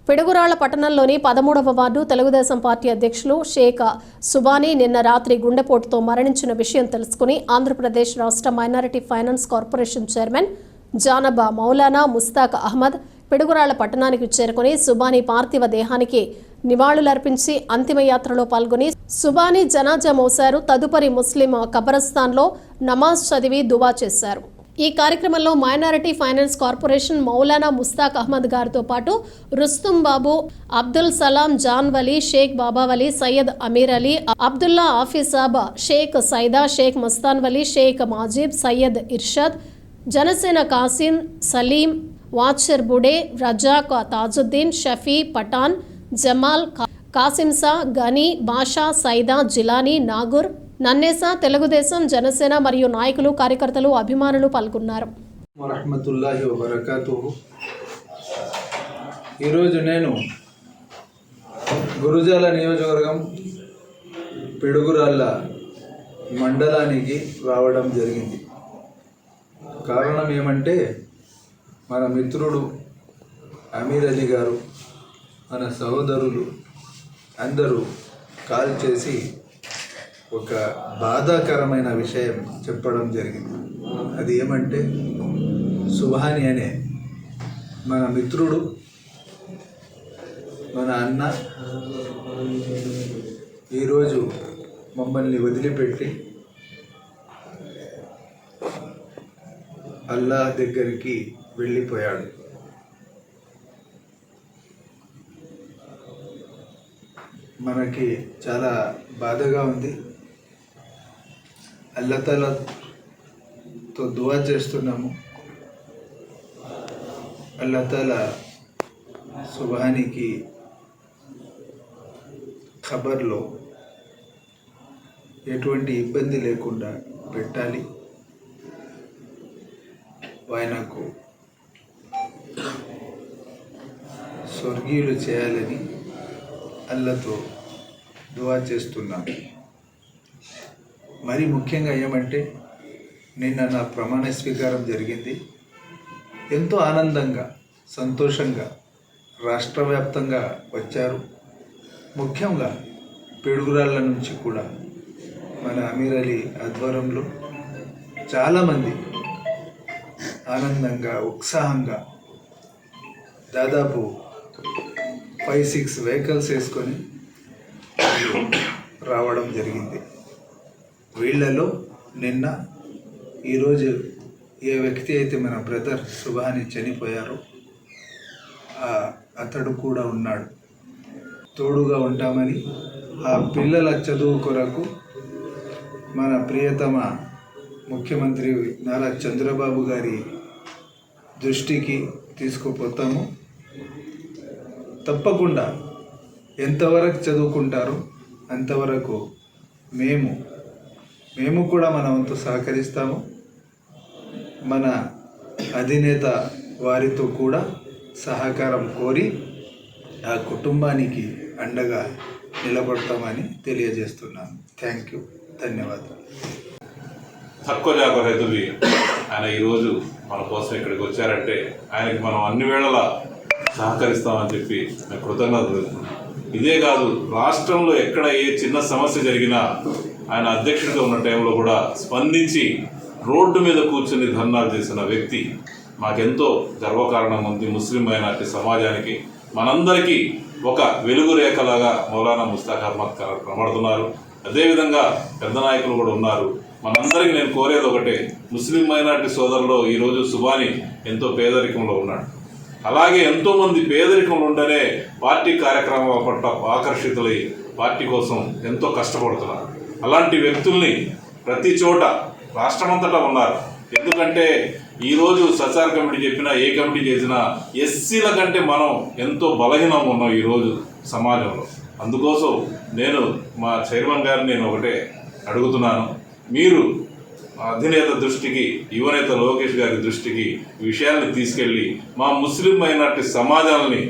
పిడుగురాళ్ల పట్టణంలోని 13వ ward Telugu Desam party అధ్యక్షులు షేక్ సుబానీ నిన్న రాత్రి గుండెపోటుతో మరణించిన విషయం తెలుసుకుని ఆంధ్రప్రదేశ్ రాష్ట్ర మైనారిటీ ఫైనాన్స్ కార్పొరేషన్ చైర్మన్ జానబా మౌలానా ముస్తాక్ అహ్మద్ పిడుగురాళ్ల పట్టణానికి చేరుకుని సుబానీ పార్థివ దేహానికి నివాళులర్పించి అంతిమయాత్రలో పాల్గొని సుబానీ జనాజా మోశారు. తదుపరి ముస్లిం కబరస్థాన్లో నమాజ్ చదివి దువా చేశారు. ఈ కార్యక్రమంలో minority finance corporation Maulana Mushtaq Ahmed గారితో పాటు రుస్తుం బాబు, అబ్దుల్ సలాం, జాన్ వలీ, షేక్ బాబావలీ, సయ్యద్ అమీర్ అలీ, అబ్దుల్లా ఆఫీసాబ్, షేక్ సైదా, షేక్ మస్తాన్ వలీ, షేక్ మాజిబ్, సయ్యద్ ఇర్షద్, జనసేన కాసిం, సలీం, వాచర్ బుడే, రజాక్, తాజుద్దీన్, షఫీ, పఠాన్, జమాల్, కాసింసా, గనీ, బాషా, సైదా, జిలానీ, నాగూర్, నన్నేసా, తెలుగుదేశం, జనసేన మరియు నాయకులు, కార్యకర్తలు, అభిమానులు పాల్గొన్నారు. వరహ్మతుల్లాహి వబరకాతుహు. ఈరోజు నేను గురుజాల నియోజకవర్గం పిడుగురాళ్ళ మండలానికి రావడం జరిగింది. కారణం ఏమంటే మన మిత్రుడు అమీర్ అలీ గారు, మన సహోదరులు అందరూ కాల్ చేసి ఒక బాధాకరమైన విషయం చెప్పడం జరిగింది. అది ఏమంటే సుబానీ అనే మన మిత్రుడు, మన అన్న ఈరోజు మమ్మల్ని వదిలిపెట్టి అల్లాహ్ దగ్గరికి వెళ్ళిపోయాడు. మనకి చాలా బాధగా ఉంది. అల్లాహ్ తాలాతో దువా చేస్తున్నాము. అల్లాహ్ తాలా సుబానీకి ఖబర్లో ఎటువంటి ఇబ్బంది లేకుండా పెట్టాలి. ఆయనకు స్వర్గీయులు చేయాలని అల్లాహ్తో దువా చేస్తున్నాను. మరి ముఖ్యంగా ఏమంటే నిన్న నా ప్రమాణ స్వీకారం జరిగింది. ఎంతో ఆనందంగా, సంతోషంగా రాష్ట్ర వ్యాప్తంగా వచ్చారు. ముఖ్యంగా పిడుగురాళ్ళ నుంచి కూడా మన అమీర్ అలీ ఆధ్వర్యంలో చాలామంది ఆనందంగా, ఉత్సాహంగా దాదాపు 5-6 వెహికల్స్ వేసుకొని రావడం జరిగింది. వీళ్ళలో నిన్న ఈరోజు ఏ వ్యక్తి అయితే మన బ్రదర్ సుబానీ చనిపోయారో అతడు కూడా ఉన్నాడు. తోడుగా ఉంటామని, ఆ పిల్లల చదువు కొరకు మన ప్రియతమ ముఖ్యమంత్రి నారా చంద్రబాబు గారి దృష్టికి తీసుకుపోతాము. తప్పకుండా ఎంతవరకు చదువుకుంటారో అంతవరకు మేము కూడా మన వంతు సహకరిస్తాము. మన అధినేత వారితో కూడా సహకారం కోరి ఆ కుటుంబానికి అండగా నిలబడతామని తెలియజేస్తున్నాను. థ్యాంక్ యూ, ధన్యవాదాలు. తక్కువ జాబ్ రైతులు ఆయన ఈరోజు మన కోసం ఇక్కడికి వచ్చారంటే ఆయనకి మనం అన్ని వేళలా సహకరిస్తామని చెప్పి మేము కృతజ్ఞతలు తెలుపుతున్నాం. ఇదే కాదు, రాష్ట్రంలో ఎక్కడ ఏ చిన్న సమస్య జరిగినా ఆయన అధ్యక్షుడిగా ఉన్న టైంలో కూడా స్పందించి రోడ్డు మీద కూర్చుని ధర్నాలు చేసిన వ్యక్తి. మాకెంతో గర్వకారణంగా ఉంది. ముస్లిం మైనారిటీ సమాజానికి, మనందరికీ ఒక వెలుగు రేఖలాగా మౌలానా ముస్తాక్ అహ్మద్ గారు కనబడుతున్నారు. అదేవిధంగా పెద్ద నాయకులు కూడా ఉన్నారు. మనందరికీ నేను కోరేది ఒకటే, ముస్లిం మైనారిటీ సోదరులో ఈరోజు సుబానీ ఎంతో పేదరికంలో ఉన్నాడు. అలాగే ఎంతోమంది పేదరికంలో ఉండనే పార్టీ కార్యక్రమాల పట్ల ఆకర్షితులై పార్టీ కోసం ఎంతో కష్టపడుతున్నారు. అలాంటి వ్యక్తుల్ని ప్రతి చోట రాష్ట్రమంతటా ఉన్నారు. ఎందుకంటే ఈరోజు సచార్ కమిటీ చెప్పినా, ఏ కమిటీ చేసినా ఎస్సీల కంటే మనం ఎంతో బలహీనంగా ఉన్నాం ఈరోజు సమాజంలో. అందుకోసం నేను మా చైర్మన్ గారిని నేను ఒకటే అడుగుతున్నాను, మీరు అధినేత దృష్టికి, యువనేత లోకేష్ గారి దృష్టికి ఈ విషయాన్ని తీసుకెళ్ళి మా ముస్లిం మైనారిటీ సమాజాలని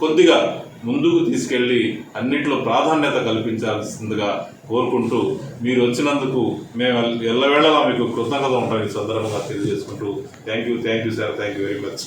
కొద్దిగా ముందుకు తీసుకెళ్ళి అన్నింటిలో ప్రాధాన్యత కల్పించాల్సిందిగా కోరుకుంటూ, మీరు వచ్చినందుకు మేము ఎల్లవేళలా మీకు కృతజ్ఞత ఉంటాం ఈ సందర్భంగా తెలియజేసుకుంటూ thank you sir, thank you very much.